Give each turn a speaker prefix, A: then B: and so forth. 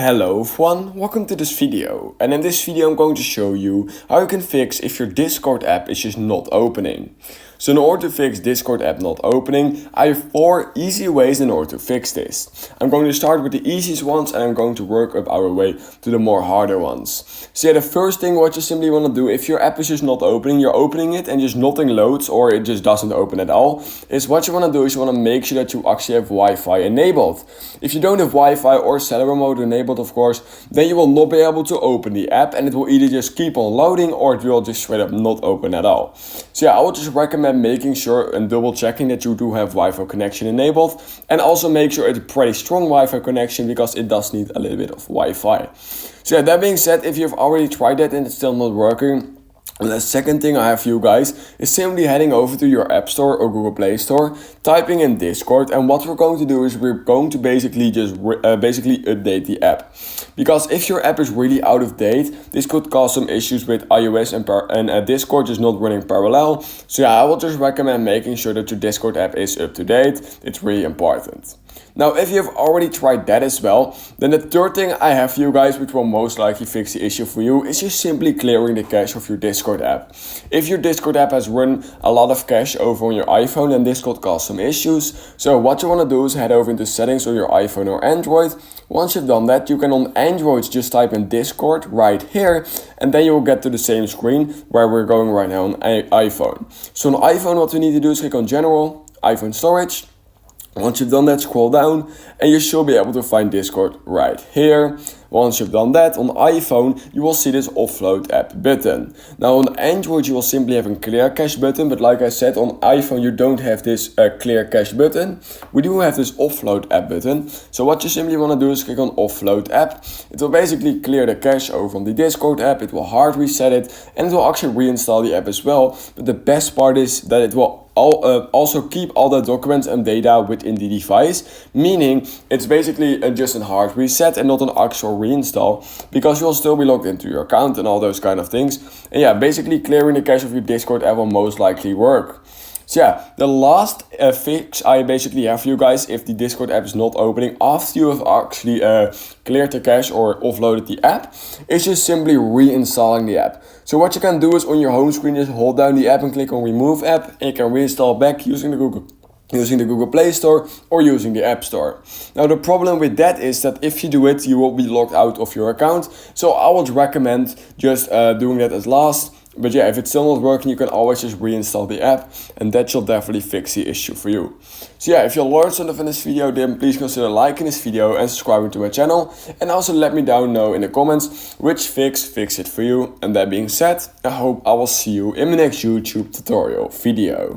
A: Hello everyone, welcome to this video, and in this video I'm going to show you how you can fix if your Discord app is just not opening. So in order to fix Discord app not opening, I have 4 easy ways in order to fix this. I'm going to start with the easiest ones and I'm going to work up our way to the more harder ones. So yeah, the first thing what you simply want to do, if your app is just not opening, you're opening it and just nothing loads or it just doesn't open at all, is what you want to do is you want to make sure that you actually have Wi-Fi enabled. If you don't have Wi-Fi or cellular mode enabled, of course, then you will not be able to open the app and it will either just keep on loading or it will just straight up not open at all. So yeah, I would just recommend making sure and double checking that you do have Wi-Fi connection enabled, and also make sure it's a pretty strong Wi-Fi connection because it does need a little bit of Wi-Fi. So yeah, that being said, if you've already tried that and it's still not working, the second thing I have for you guys is simply heading over to your App Store or Google Play Store, typing in Discord, and what we're going to do is we're going to basically just update the app. Because if your app is really out of date, this could cause some issues with iOS and Discord is not running parallel. So yeah, I will just recommend making sure that your Discord app is up to date. It's really important. Now, if you've already tried that as well, then the third thing I have for you guys, which will most likely fix the issue for you, is just simply clearing the cache of your Discord app. If your Discord app has run a lot of cache over on your iPhone, then this could cause some issues. So what you want to do is head over into settings on your iPhone or Android. Once you've done that, you can on Android just type in Discord right here, and then you will get to the same screen where we're going right now on iPhone. So on iPhone, what we need to do is click on General, iPhone Storage. Once you've done that, scroll down and you should be able to find Discord right here. Once you've done that, on iPhone, you will see this offload app button. Now on Android, you will simply have a clear cache button, but like I said, on iPhone, you don't have this clear cache button. We do have this offload app button. So what you simply want to do is click on offload app. It will basically clear the cache over on the Discord app. It will hard reset it and it will actually reinstall the app as well. But the best part is that it will also keep all the documents and data within the device, meaning it's basically just a hard reset and not an actual reinstall, because you'll still be logged into your account and all those kind of things. And yeah, basically clearing the cache of your Discord app will most likely work. So yeah, the last fix I basically have for you guys if the Discord app is not opening after you have actually cleared the cache or offloaded the app, is just simply reinstalling the app. So what you can do is on your home screen, just hold down the app and click on remove app, and you can reinstall back using the Google Play Store or using the App Store. Now the problem with that is that if you do it, you will be logged out of your account. So I would recommend just doing that as last. But yeah, if it's still not working, you can always just reinstall the app, and that should definitely fix the issue for you. So yeah, if you learned something from this video, then please consider liking this video and subscribing to my channel. And also let me down know in the comments which fix it for you. And that being said, I hope I will see you in the next YouTube tutorial video.